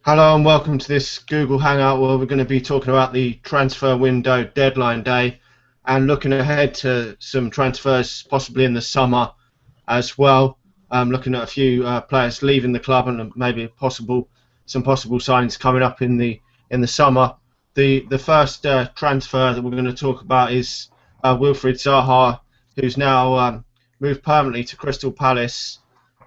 Hello and welcome to this Google Hangout where we're going to be talking about the transfer window deadline day and looking ahead to some transfers possibly in the summer as well. Looking at a few players leaving the club and maybe some possible signs coming up in the summer. The first transfer that we're going to talk about is Wilfried Zaha, who's now moved permanently to Crystal Palace.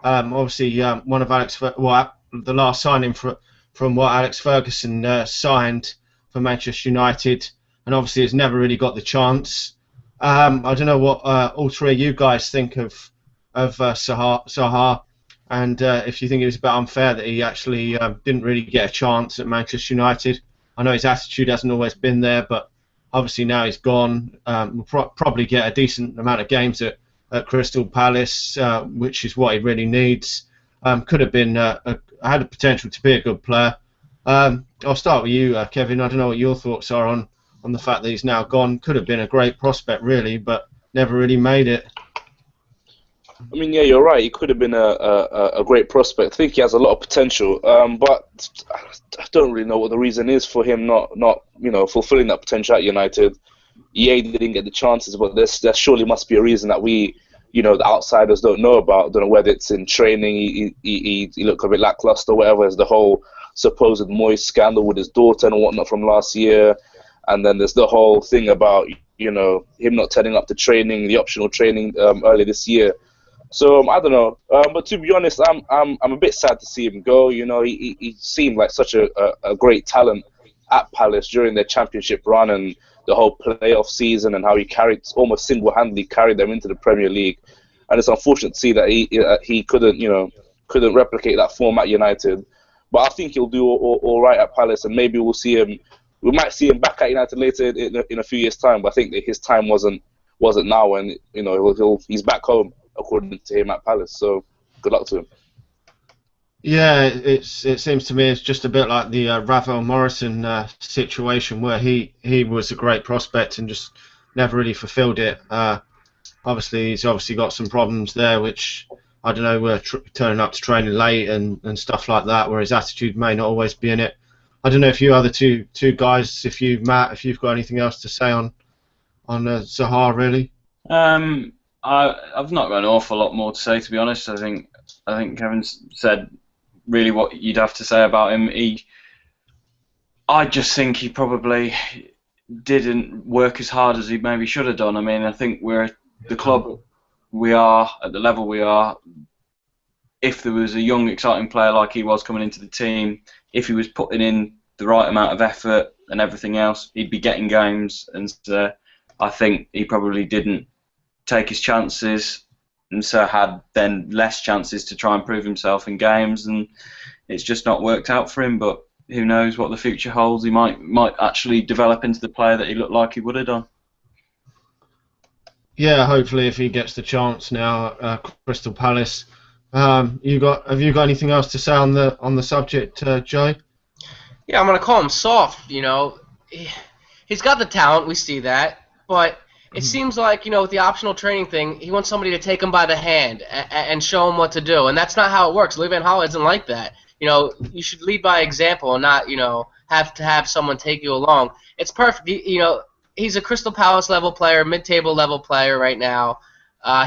Obviously, one of the last signing from what Alex Ferguson signed for Manchester United, and obviously has never really got the chance. I don't know what all three of you guys think of Zaha, and if you think it was a bit unfair that he actually didn't really get a chance at Manchester United. I know his attitude hasn't always been there, but obviously now he's gone. Will probably get a decent amount of games at Crystal Palace, which is what he really needs. Could have been had the potential to be a good player. I'll start with you, Kevin. I don't know what your thoughts are on the fact that he's now gone. Could have been a great prospect, really, but never really made it. I mean, yeah, you're right. He could have been a great prospect. I think he has a lot of potential, but I don't really know what the reason is for him not fulfilling that potential at United. Yeah, he didn't get the chances, but there surely must be a reason that we, the outsiders don't know about. Don't know whether it's in training. He looked a bit lackluster, or whatever. There's the whole supposed Moyes scandal with his daughter and whatnot from last year, and then there's the whole thing about him not turning up to training, the optional training earlier this year. So I don't know, but to be honest, I'm a bit sad to see him go. He seemed like such a great talent at Palace during their championship run and the whole playoff season, and how he almost single-handedly carried them into the Premier League. And it's unfortunate to see that he couldn't replicate that form at United. But I think he'll do all right at Palace, and maybe we might see him back at United later in a few years' time. But I think that his time wasn't now, and he's back home according to him at Palace. So good luck to him. Yeah, it seems to me it's just a bit like the Ravel Morrison situation, where he was a great prospect and just never really fulfilled it. He's obviously got some problems there, which I don't know, we're turning up to training late and stuff like that, where his attitude may not always be in it. I don't know if you other two guys, Matt, if you've got anything else to say on Zaha, really. I've not got an awful lot more to say, to be honest. I think Kevin said really what you'd have to say about him. I just think he probably didn't work as hard as he maybe should have done. I mean, I think we're the club we are at the level we are. If there was a young, exciting player like he was coming into the team, if he was putting in the right amount of effort and everything else, he'd be getting games. And I think he probably didn't take his chances, and so had then less chances to try and prove himself in games, and it's just not worked out for him. But who knows what the future holds? He might actually develop into the player that he looked like he would have done. Yeah, hopefully if he gets the chance now at Crystal Palace. Have you got anything else to say on the subject, Joe? Yeah, I'm gonna call him soft. He's got the talent, we see that, but it seems like, with the optional training thing, he wants somebody to take him by the hand and show him what to do, and that's not how it works. Louis van Gaal isn't like that. You should lead by example and not, have to have someone take you along. It's perfect. He's a Crystal Palace level player, mid-table level player right now.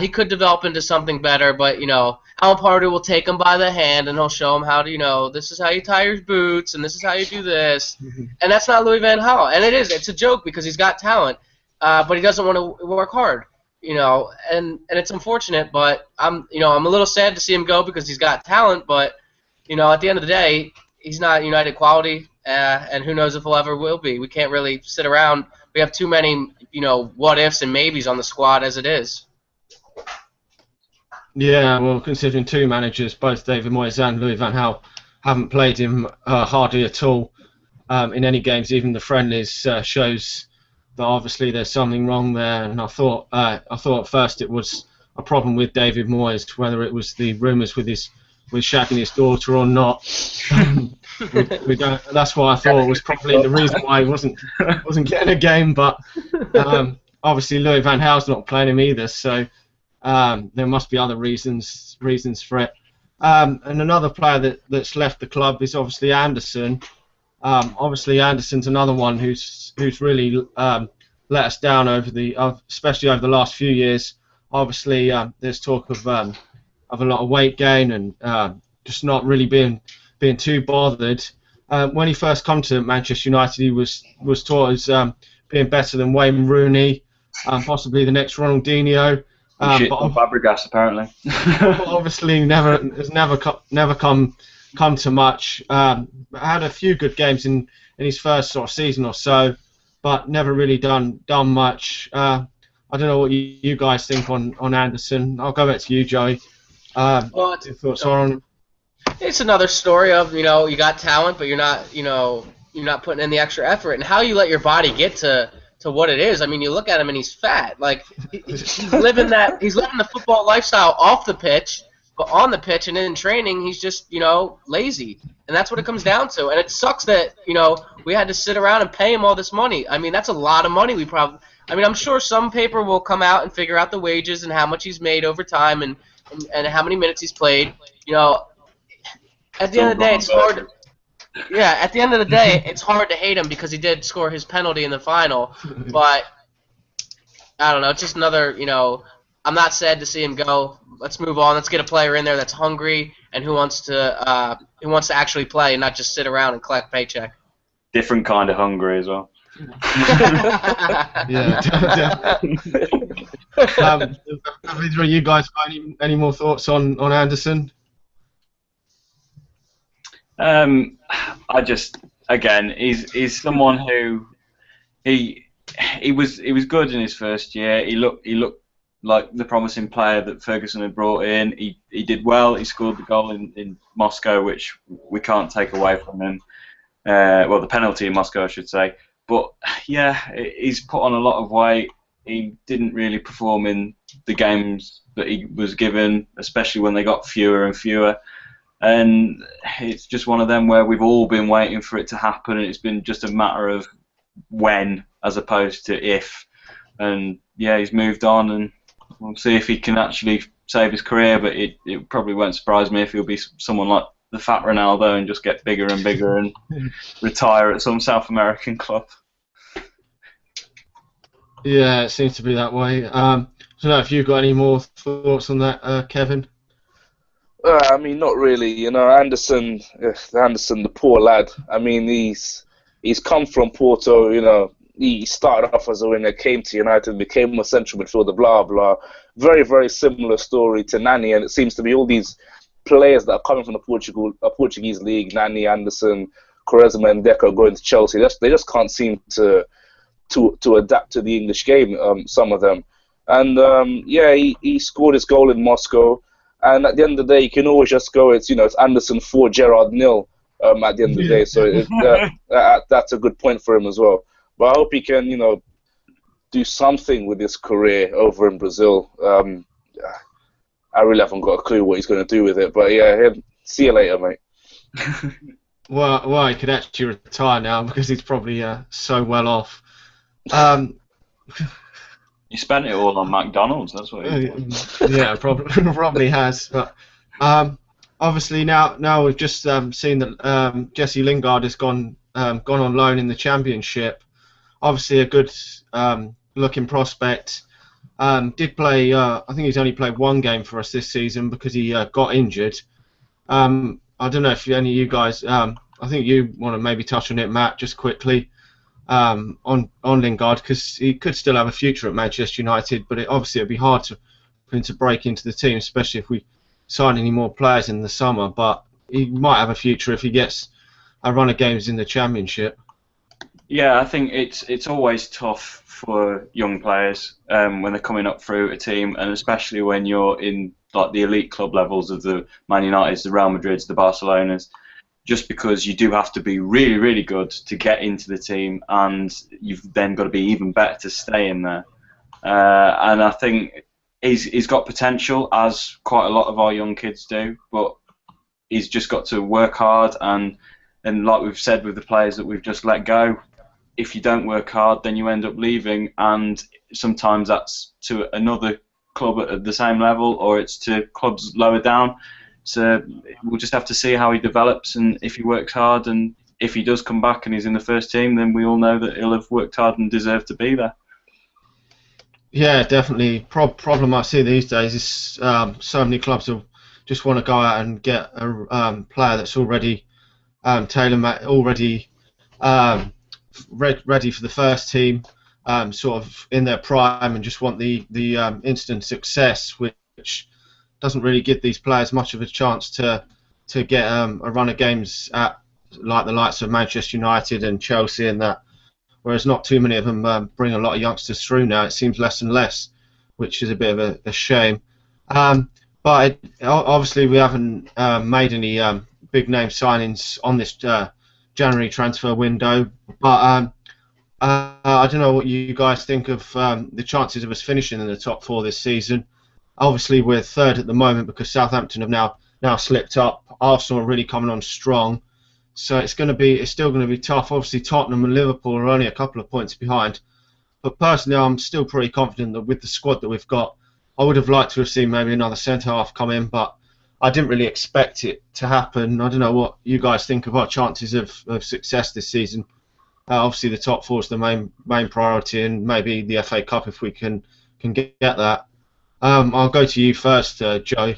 He could develop into something better, but, Alan Pardew will take him by the hand and he'll show him how to, this is how you tie your boots and this is how you do this. And that's not Louis van Gaal. And it's a joke because he's got talent. But he doesn't want to work hard, and it's unfortunate. But I'm a little sad to see him go because he's got talent. But at the end of the day, he's not United quality, and who knows if he'll ever will be. We can't really sit around. We have too many, what ifs and maybes on the squad as it is. Yeah, well, considering two managers, both David Moyes and Louis van Gaal, haven't played him hardly at all in any games, even the friendlies, shows that obviously there's something wrong there. And I thought at first it was a problem with David Moyes, whether it was the rumours with shagging his daughter or not. we don't. That's why I thought it was probably the reason why he wasn't getting a game. But obviously Louis van Gaal's not playing him either, so there must be other reasons for it. And another player that's left the club is obviously Anderson. Obviously, Anderson's another one who's really let us down especially over the last few years. Obviously, there's talk of a lot of weight gain and just not really being too bothered. When he first come to Manchester United, he was taught as being better than Wayne Rooney, possibly the next Ronaldinho. Shit on Fabregas, apparently. Obviously, has never come to much. Had a few good games in his first sort of season or so, but never really done much. I don't know what you guys think on Anderson. I'll go back to you, Joey. Your thoughts on? It's another story of, you got talent, but you're not putting in the extra effort, and how you let your body get to what it is. I mean, you look at him and he's fat. Like he's living the football lifestyle off the pitch, but on the pitch and in training, he's just lazy, and that's what it comes down to. And it sucks that we had to sit around and pay him all this money. I mean, that's a lot of money. I'm sure some paper will come out and figure out the wages and how much he's made over time and how many minutes he's played. At the end of the day, it's hard. Yeah, at the end of the day, it's hard to hate him because he did score his penalty in the final. But I don't know. It's just another. I'm not sad to see him go. Let's move on. Let's get a player in there that's hungry and who wants to actually play and not just sit around and collect paycheck. Different kind of hungry as well. Yeah, definitely. Have either of you guys got any more thoughts on Anderson? He's someone who he was good in his first year. He looked like the promising player that Ferguson had brought in. He did well. He scored the goal in Moscow, which we can't take away from him. Well, the penalty in Moscow, I should say. But yeah, he's put on a lot of weight. He didn't really perform in the games that he was given, especially when they got fewer and fewer. And it's just one of them where we've all been waiting for it to happen, and it's been just a matter of when as opposed to if. And yeah, he's moved on, and we'll see if he can actually save his career, but it probably won't surprise me if he'll be someone like the fat Ronaldo and just get bigger and bigger and retire at some South American club. Yeah, it seems to be that way. I don't know if you've got any more thoughts on that, Kevin. Not really. Anderson, the poor lad. I mean, he's come from Porto. He started off as a winger, came to United, became a central midfielder, blah blah. Very, very similar story to Nani, and it seems to be all these players that are coming from the Portuguese league, Nani, Anderson, Quaresma, and Deco, going to Chelsea. They just can't seem to adapt to the English game. Some of them, and he scored his goal in Moscow. And at the end of the day, you can always just go, it's Anderson 4, Gerrard 0 at the end of the day. So that's a good point for him as well. But I hope he can, do something with his career over in Brazil. I really haven't got a clue what he's going to do with it. But yeah, see you later, mate. Well, he could actually retire now because he's probably so well off. You spent it all on McDonald's, that's what yeah, probably has. But obviously now we've just seen that Jesse Lingard has gone on loan in the Championship. Obviously a good looking prospect. Did play. I think he's only played one game for us this season because he got injured. I don't know if any of you guys. I think you want to maybe touch on it, Matt, just quickly. On Lingard, because he could still have a future at Manchester United, but obviously it'd be hard for him to break into the team, especially if we sign any more players in the summer. But he might have a future if he gets a run of games in the Championship. Yeah, I think it's always tough for young players when they're coming up through a team, and especially when you're in like the elite club levels of the Man Uniteds, the Real Madrids, the Barcelonas. Just because you do have to be really, really good to get into the team, and you've then got to be even better to stay in there. And I think he's got potential, as quite a lot of our young kids do, but he's just got to work hard. And like we've said with the players that we've just let go, if you don't work hard, then you end up leaving, and sometimes that's to another club at the same level, or it's to clubs lower down. we'll just have to see how he develops and if he works hard. And if he does come back and he's in the first team, then we all know that he'll have worked hard and deserved to be there. Yeah, definitely. Problem I see these days is so many clubs will just want to go out and get a player that's already tailor-made, already ready for the first team, sort of in their prime, and just want the instant success, which doesn't really give these players much of a chance to get a run of games at like the likes of Manchester United and Chelsea and that. Whereas not too many of them bring a lot of youngsters through now. It seems less and less, which is a bit of a shame. But obviously we haven't made any big name signings on this January transfer window. But I don't know what you guys think of the chances of us finishing in the top 4 this season. Obviously we're third at the moment because Southampton have now slipped up. Arsenal are really coming on strong. So it's still going to be tough. Obviously, Tottenham and Liverpool are only a couple of points behind. But personally, I'm still pretty confident that with the squad that we've got, I would have liked to have seen maybe another centre half come in, but I didn't really expect it to happen. I don't know what you guys think of our chances of success this season. Obviously, the top 4 is the main priority, and maybe the FA Cup if we can get that. I'll go to you first, Joe.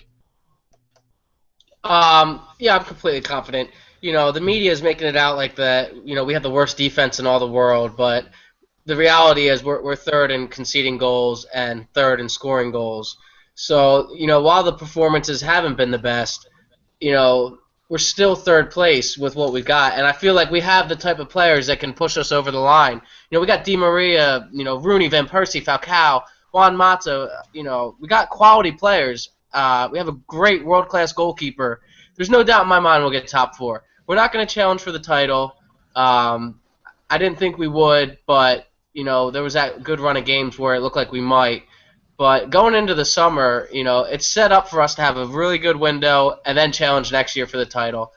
Yeah, I'm completely confident. The media is making it out like that. We have the worst defense in all the world, but the reality is we're third in conceding goals and third in scoring goals. So, while the performances haven't been the best, we're still third place with what we got, and I feel like we have the type of players that can push us over the line. We got Di Maria, Rooney, Van Persie, Falcao, Juan Mata. We got quality players. We have a great world-class goalkeeper. There's no doubt in my mind we'll get top 4. We're not going to challenge for the title. I didn't think we would, but there was that good run of games where it looked like we might. But going into the summer, it's set up for us to have a really good window and then challenge next year for the title.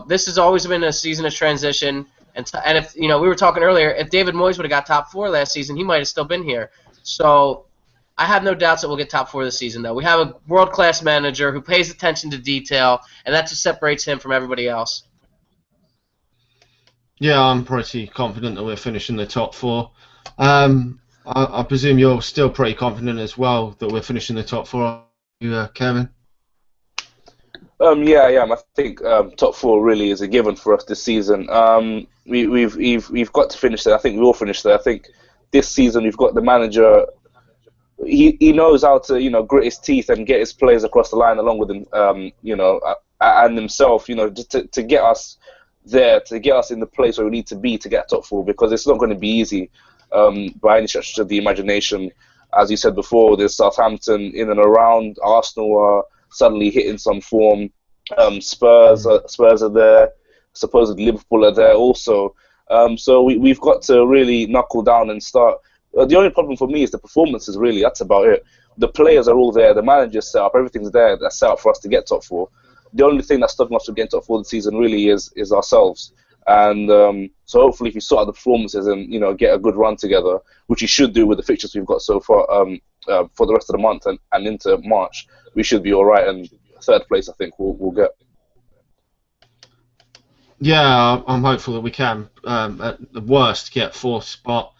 This has always been a season of transition. And if we were talking earlier, if David Moyes would have got top 4 last season, he might have still been here. So I have no doubts that we'll get top 4 this season, though. We have a world-class manager who pays attention to detail, and that just separates him from everybody else. Yeah, I'm pretty confident that we're finishing the top 4. I presume you're still pretty confident as well that we're finishing the top 4, are you, Kevin? Yeah, I am. I think top 4 really is a given for us this season. We've got to finish there. I think we will finish there. I think this season we've got the manager. He knows how to grit his teeth and get his players across the line along with him, and himself, just to get us there, to get us in the place where we need to be to get top 4, because it's not going to be easy by any stretch of the imagination. As you said before, there's Southampton in and around. Arsenal are suddenly hitting some form. Spurs are there. Supposedly Liverpool are there also. So we've got to really knuckle down and start. The only problem for me is the performances, really. That's about it. The players are all there. The manager's set up. Everything's there. That's set up for us to get top 4. The only thing that's stopping us from getting top 4 this season really is ourselves. And so hopefully if we sort out the performances and get a good run together, which we should do with the fixtures we've got so far for the rest of the month and into March, we should be all right. And third place, I think, we'll get. Yeah, I'm hopeful that we can, at the worst, get 4th spot.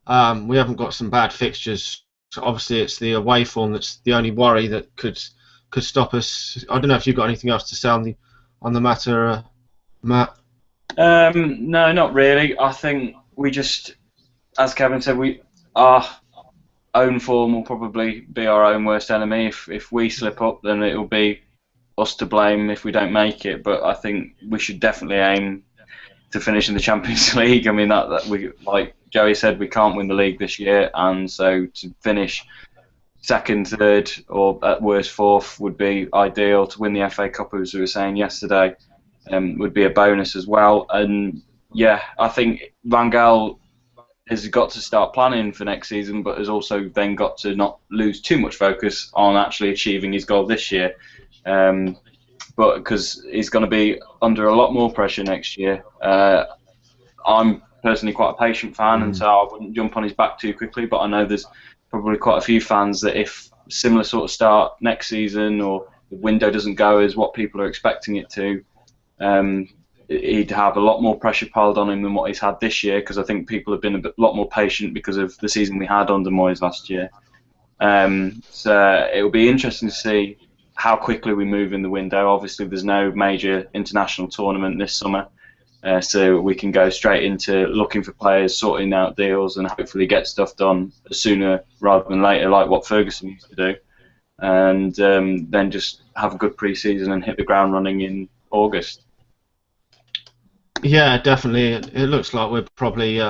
We haven't got some bad fixtures. So obviously, it's the away form that's the only worry that could stop us. I don't know if you've got anything else to say on the matter, Matt. No, not really. I think we just, as Kevin said, our own form will probably be our own worst enemy. If we slip up, then it will be us to blame if we don't make it. But I think we should definitely aim to finish in the Champions League. I mean, that we, like Joey said, we can't win the league this year, and so to finish second, third, or at worst 4th would be ideal. To win the FA Cup, as we were saying yesterday, would be a bonus as well. And yeah, I think Van Gaal has got to start planning for next season, but has also then got to not lose too much focus on actually achieving his goal this year. But because he's going to be under a lot more pressure next year. I'm personally quite a patient fan, and so I wouldn't jump on his back too quickly, but I know there's probably quite a few fans that if similar sort of start next season or the window doesn't go as what people are expecting it to, he'd have a lot more pressure piled on him than what he's had this year, because I think people have been lot more patient because of the season we had under Moyes last year. So it will be interesting to see how quickly we move in the window. Obviously, there's no major international tournament this summer, so we can go straight into looking for players, sorting out deals, and hopefully get stuff done sooner rather than later, like what Ferguson used to do, and then just have a good pre-season and hit the ground running in August. Yeah, definitely. It looks like we'll probably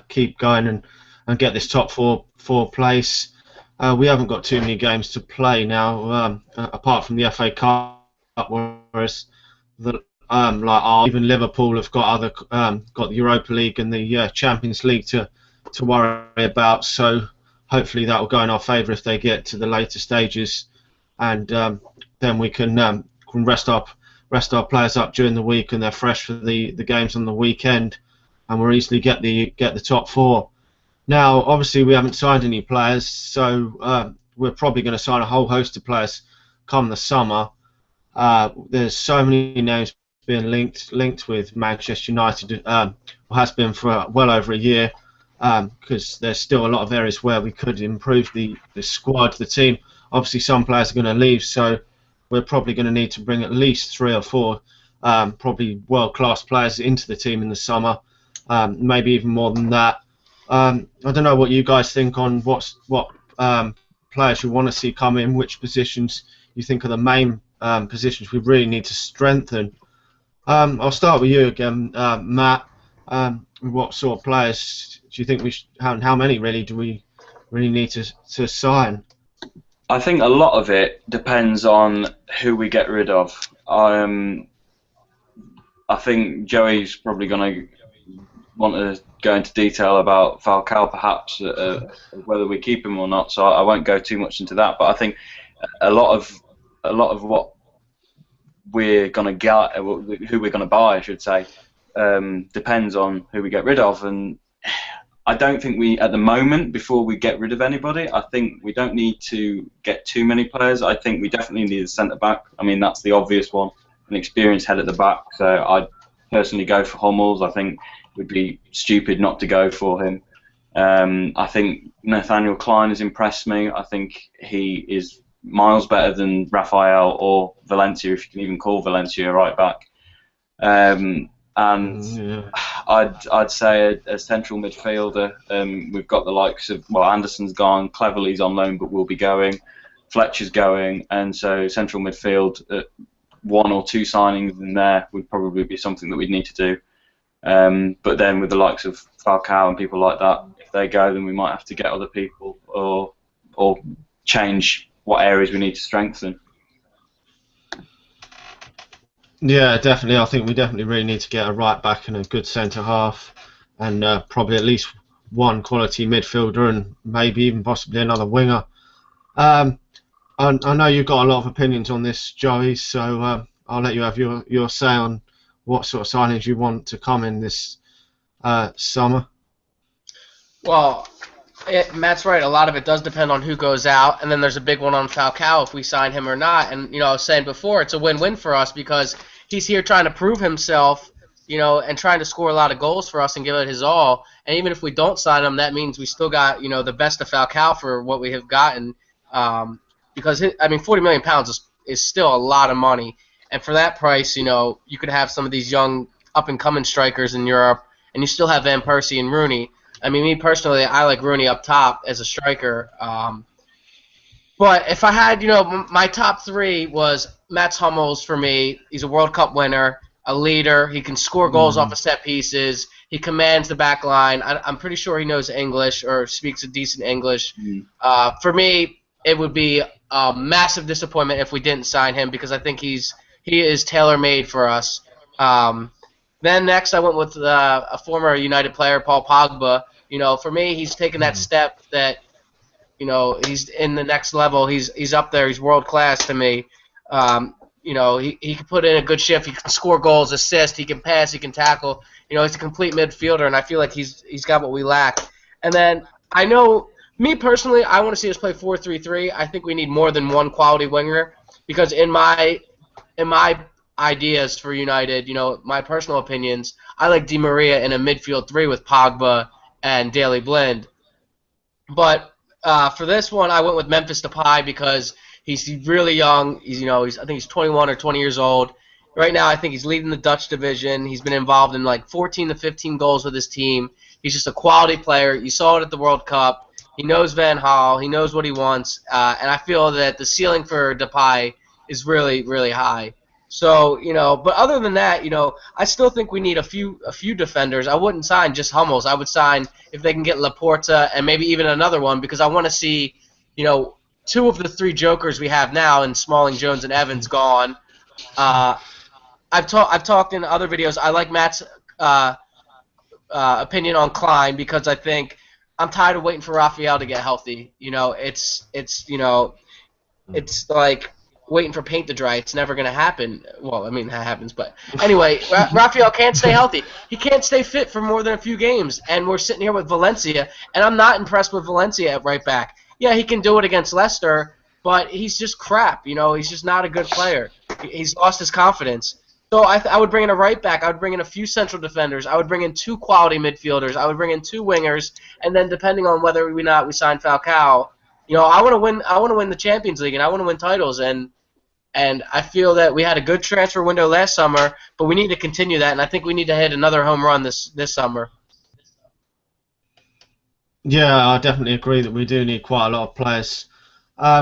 keep going and get this top four place. We haven't got too many games to play now, apart from the FA Cup, whereas even Liverpool have got got the Europa League and the Champions League to worry about. So hopefully that will go in our favour if they get to the later stages, and then we can rest our players up during the week, and they're fresh for the games on the weekend, and we'll easily get the top four. Now, obviously, we haven't signed any players, so we're probably going to sign a whole host of players come the summer. There's so many names being linked with Manchester United, has been for well over a year, because there's still a lot of areas where we could improve the squad, the team. Obviously, some players are going to leave, so we're probably going to need to bring at least 3 or 4 probably world-class players into the team in the summer, maybe even more than that. I don't know what you guys think on what players you want to see come in, which positions you think are the main positions we really need to strengthen. I'll start with you again, Matt. What sort of players do you think we should, how many really do we really need to sign? I think a lot of it depends on who we get rid of. I think Joey's probably going to want to go into detail about Falcao, perhaps, whether we keep him or not. So I won't go too much into that. But I think a lot of what we're going to get, who we're going to buy, I should say, depends on who we get rid of. And I don't think we, at the moment, before we get rid of anybody, I think we don't need to get too many players. I think we definitely need a centre-back. I mean, that's the obvious one, an experienced head at the back. So I'd personally go for Hummels. I think it would be stupid not to go for him. I think Nathaniel Klein has impressed me. I think he is miles better than Rafael or Valencia, if you can even call Valencia a right back. I'd say a central midfielder. We've got the likes of, well, Anderson's gone, Cleverley's on loan but will be going, Fletcher's going, and so central midfield, 1 or 2 signings in there would probably be something that we'd need to do. But then with the likes of Falcao and people like that, if they go, then we might have to get other people or change what areas we need to strengthen. Yeah, definitely. I think we definitely really need to get a right back and a good centre half, and probably at least 1 quality midfielder, and maybe even possibly another winger. I know you've got a lot of opinions on this, Joey, so I'll let you have your say on what sort of signings you want to come in this summer. Well, Matt's right. A lot of it does depend on who goes out, and then there's a big one on Falcao if we sign him or not. And I was saying before, it's a win-win for us because he's here trying to prove himself, and trying to score a lot of goals for us and give it his all. And even if we don't sign him, that means we still got the best of Falcao for what we have gotten. Because £40 million is still a lot of money, and for that price, you could have some of these young up-and-coming strikers in Europe, and you still have Van Persie and Rooney. I mean, me personally, I like Rooney up top as a striker. But if I had, my top 3 was Mats Hummels for me. He's a World Cup winner, a leader. He can score goals off of set pieces. He commands the back line. I'm pretty sure he knows English or speaks a decent English. For me, it would be a massive disappointment if we didn't sign him because I think he is tailor-made for us. Then next I went with a former United player, Paul Pogba. For me, he's taken that step that, he's in the next level. He's up there. He's world class to me. He can put in a good shift. He can score goals, assist. He can pass. He can tackle. He's a complete midfielder, and I feel like he's got what we lack. And then me personally, I want to see us play 4-3-3. I think we need more than 1 quality winger. because in my ideas for United, my personal opinions, I like Di Maria in a midfield three with Pogba and Daley Blind. But for this one, I went with Memphis Depay because he's really young. I think he's 21 or 20 years old. Right now, I think he's leading the Dutch division. He's been involved in like 14 to 15 goals with his team. He's just a quality player. You saw it at the World Cup. He knows Van Gaal. He knows what he wants. And I feel that the ceiling for Depay is really, really high. So, but other than that, I still think we need a few defenders. I wouldn't sign just Hummels. I would sign if they can get Laporta and maybe even another one, because I want to see, two of the three jokers we have now in Smalling, Jones, and Evans gone. I've talked in other videos. I like Matt's opinion on Klein because I think I'm tired of waiting for Raphael to get healthy. It's like waiting for paint to dry. It's never going to happen. Well, I mean, that happens. But anyway, Raphael can't stay healthy. He can't stay fit for more than a few games. And we're sitting here with Valencia, and I'm not impressed with Valencia at right back. Yeah, he can do it against Leicester, but he's just crap. He's just not a good player. He's lost his confidence. So I would bring in a right back. I would bring in a few central defenders. I would bring in two quality midfielders. I would bring in two wingers. And then depending on whether or not we sign Falcao, I want to win. I want to win the Champions League, and I want to win titles. And I feel that we had a good transfer window last summer, but we need to continue that. And I think we need to hit another home run this summer. Yeah, I definitely agree that we do need quite a lot of players.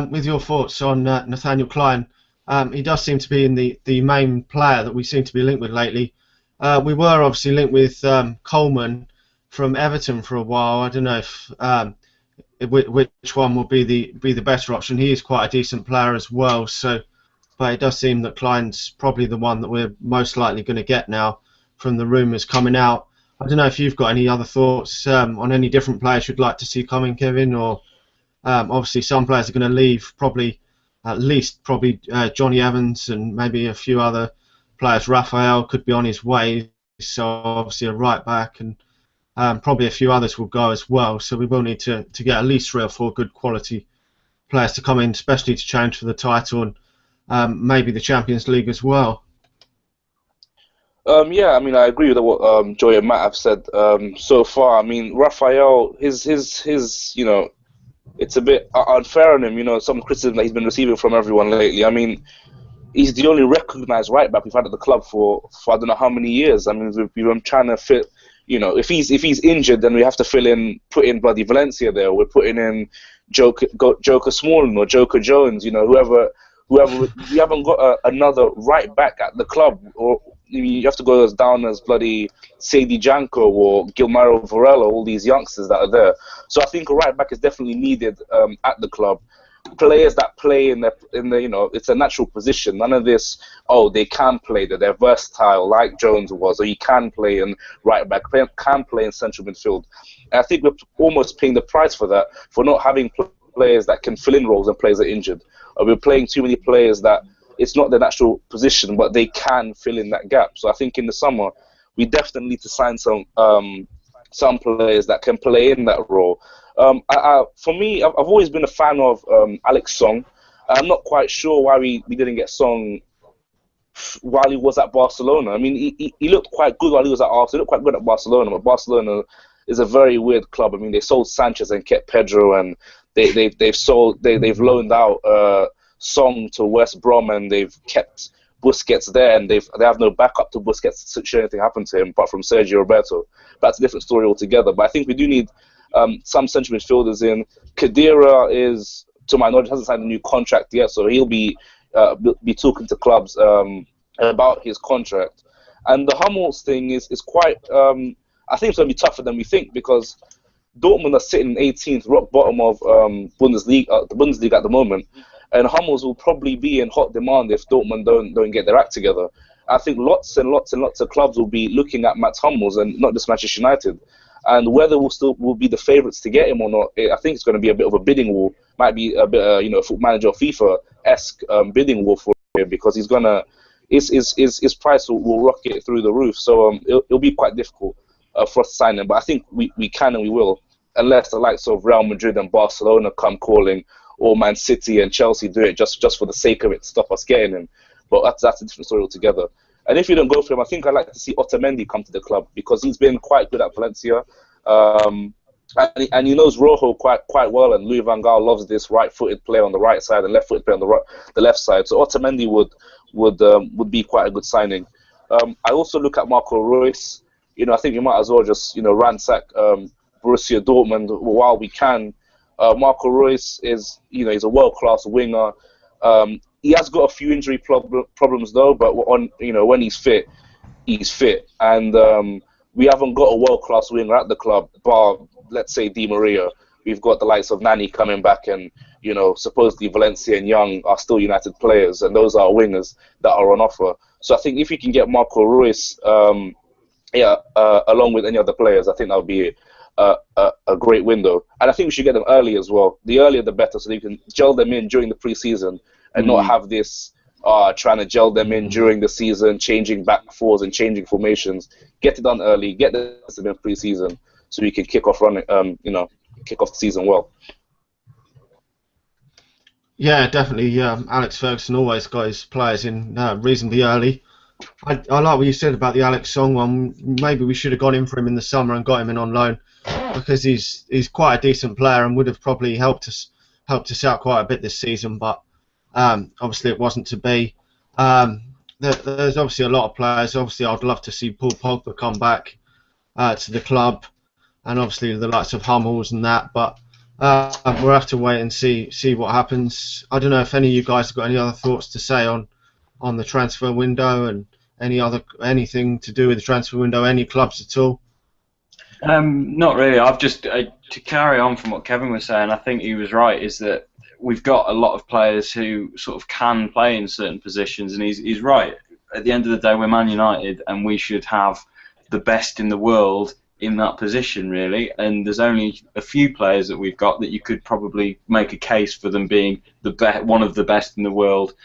With your thoughts on Nathaniel Klein, he does seem to be in the main player that we seem to be linked with lately. We were obviously linked with Coleman from Everton for a while. I don't know if which one will be the better option. He is quite a decent player as well. But it does seem that Klein's probably the one that we're most likely going to get now from the rumours coming out. I don't know if you've got any other thoughts on any different players you'd like to see coming, Kevin, or obviously some players are going to leave, at least Johnny Evans and maybe a few other players. Raphael could be on his way, so obviously a right back, and probably a few others will go as well. So we will need to get at least 3 or 4 good quality players to come in, especially to challenge for the title and maybe the Champions League as well. Yeah, I mean, I agree with what Joy and Matt have said so far. I mean, Raphael, his it's a bit unfair on him, some criticism that he's been receiving from everyone lately. I mean, he's the only recognised right back we've had at the club for I don't know how many years. I mean, we've been trying to fit, if he's injured, then we have to put in bloody Valencia there. We're putting in Joker Smalling or Joker Jones, whoever. We haven't got another right back at the club, or you have to go as down as bloody Sadie Janko or Gilmaro Varela, all these youngsters that are there. So I think a right back is definitely needed at the club. Players that play in the it's a natural position. None of this, they can play, that they're versatile like Jones was, or he can play in right back, can play in central midfield. And I think we're almost paying the price for that, for not having players that can fill in roles and players that are injured. We're playing too many players that it's not their natural position, but they can fill in that gap. So I think in the summer we definitely need to sign some players that can play in that role. For me, I've always been a fan of Alex Song. I'm not quite sure why we didn't get Song while he was at Barcelona. I mean, he looked quite good while he was at Arsenal. He looked quite good at Barcelona, but Barcelona is a very weird club. I mean, they sold Sanchez and kept Pedro, and they've loaned out Song to West Brom, and they've kept Busquets there, and they have no backup to Busquets should anything happen to him apart from Sergio Roberto. That's a different story altogether. But I think we do need some central midfielders in. Khedira is, to my knowledge, hasn't signed a new contract yet, so he'll be talking to clubs about his contract. And the Hummels thing is quite. I think it's going to be tougher than we think, because Dortmund are sitting 18th, rock bottom of the Bundesliga at the moment, and Hummels will probably be in hot demand if Dortmund don't get their act together. I think lots and lots and lots of clubs will be looking at Mats Hummels, and not just Manchester United. And whether we'll be the favourites to get him or not, I think it's going to be a bit of a bidding war. Might be a bit, Football Manager or FIFA-esque bidding war for him, because he's gonna his price will rocket through the roof. So it'll be quite difficult for us to sign him. But I think we can and we will, unless the likes of Real Madrid and Barcelona come calling, or Man City and Chelsea do it just for the sake of it to stop us getting him. But that's a different story altogether. And if you don't go for him, I think I'd like to see Otamendi come to the club because he's been quite good at Valencia. And he knows Rojo quite well, and Louis van Gaal loves this right-footed player on the right side and left-footed player on the left side. So Otamendi would be quite a good signing. I also look at Marco Reus. I think we might as well just ransack Borussia Dortmund while we can. Marco Reus is he's a world-class winger. He has got a few injury problems though, but when he's fit, and we haven't got a world-class winger at the club, bar, let's say, Di Maria. We've got the likes of Nani coming back, and supposedly Valencia and Young are still United players, and those are wingers that are on offer. So I think if you can get Marco Reus, along with any other players, I think that would be a great window. And I think we should get them early as well. The earlier the better, so that you can gel them in during the pre-season and not have this trying to gel them in during the season, changing back fours and changing formations. Get it done early, get them in pre-season, so we can kick off the season well. Yeah, definitely. Alex Ferguson always got his players in reasonably early. I like what you said about the Alex Song one. Maybe we should have gone in for him in the summer and got him in on loan, because he's quite a decent player and would have probably helped us out quite a bit this season. But obviously it wasn't to be. There's obviously a lot of players. Obviously I'd love to see Paul Pogba come back to the club, and obviously the likes of Hummels and that. But we'll have to wait and see what happens. I don't know if any of you guys have got any other thoughts to say on the transfer window and anything to do with the transfer window, any clubs at all? Not really. I've just to carry on from what Kevin was saying. I think he was right. Is that we've got a lot of players who sort of can play in certain positions, and he's right. At the end of the day, we're Man United, and we should have the best in the world in that position, really. And there's only a few players that we've got that you could probably make a case for them being one of the best in the world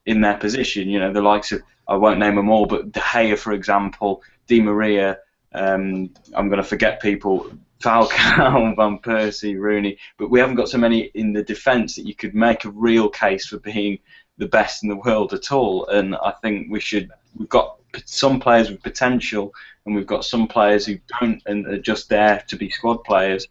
in their position. The likes of, I won't name them all, but De Gea, for example, Di Maria, I'm going to forget people, Falcao, Van Persie, Rooney, but we haven't got so many in the defence that you could make a real case for being the best in the world at all. And I think we've got some players with potential, and we've got some players who don't and are just there to be squad players.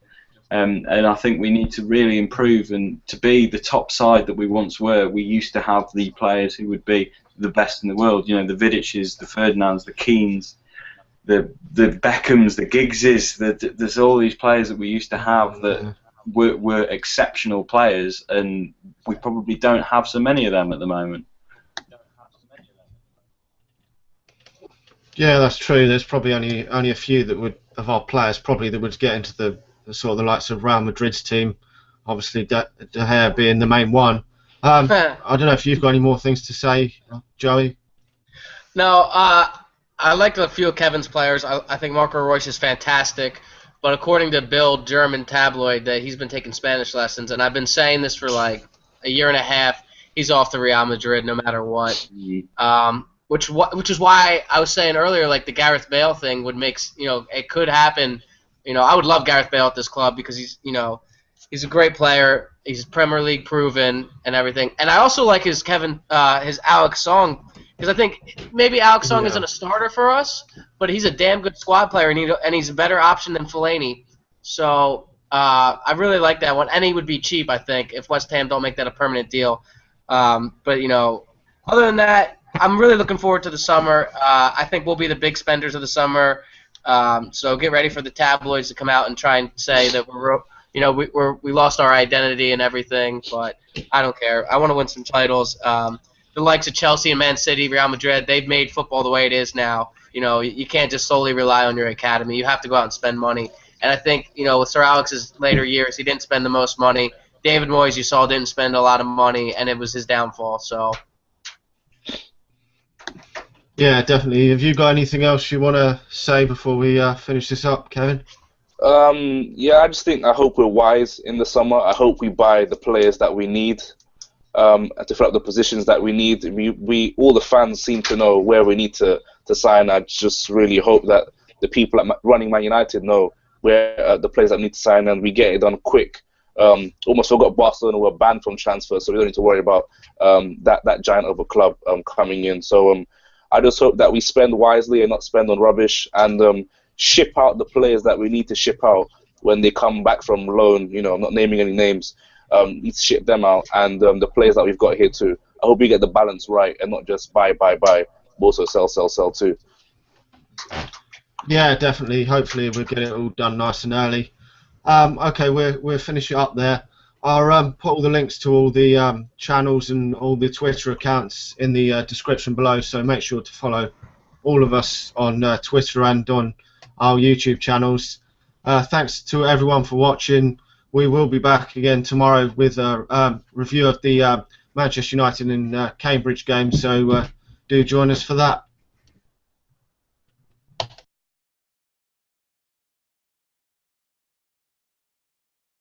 And I think we need to really improve, and to be the top side that we once were, we used to have the players who would be the best in the world. The Vidiches, the Ferdinands, the Keanes, the Beckhams, the Giggses. There's all these players that we used to have that were exceptional players, and we probably don't have so many of them at the moment. Yeah, that's true. There's probably only a few of our players that would get into the sort of the likes of Real Madrid's team. Obviously, De Gea being the main one. I don't know if you've got any more things to say, Joey. No, I like a few of Kevin's players. I think Marco Reus is fantastic, but according to Bild, German tabloid, that he's been taking Spanish lessons, and I've been saying this for like a year and a half. He's off to Real Madrid no matter what. Which is why I was saying earlier, like the Gareth Bale thing would make, it could happen. I would love Gareth Bale at this club because he's a great player. He's Premier League proven and everything. And I also like his Alex Song, because I think maybe Alex Song isn't a starter for us, but he's a damn good squad player, and he's a better option than Fellaini. So I really like that one, and he would be cheap, I think, if West Ham don't make that a permanent deal. But other than that, I'm really looking forward to the summer. I think we'll be the big spenders of the summer. So get ready for the tabloids to come out and try and say that we lost our identity and everything. But I don't care. I want to win some titles. The likes of Chelsea and Man City, Real Madrid, they've made football the way it is now. You can't just solely rely on your academy. You have to go out and spend money. And I think with Sir Alex's later years, he didn't spend the most money. David Moyes, you saw, didn't spend a lot of money, and it was his downfall. So. Yeah, definitely. Have you got anything else you want to say before we finish this up, Kevin? I just think I hope we're wise in the summer. I hope we buy the players that we need to fill up the positions that we need. We all the fans seem to know where we need to sign. I just really hope that the people running Man United know where the players that need to sign, and we get it done quick almost forgot Barcelona were banned from transfer, so we don't need to worry about that giant of a club coming in. So I just hope that we spend wisely and not spend on rubbish, and ship out the players that we need to ship out when they come back from loan. You know, I'm not naming any names. Need to ship them out, and the players that we've got here too. I hope we get the balance right and not just buy, but also sell too. Yeah, definitely. Hopefully we'll get it all done nice and early. Okay, we'll finish it up there. I'll put all the links to all the channels and all the Twitter accounts in the description below, so make sure to follow all of us on Twitter and on our YouTube channels. Thanks to everyone for watching. We will be back again tomorrow with a review of the Manchester United and Cambridge game, so do join us for that.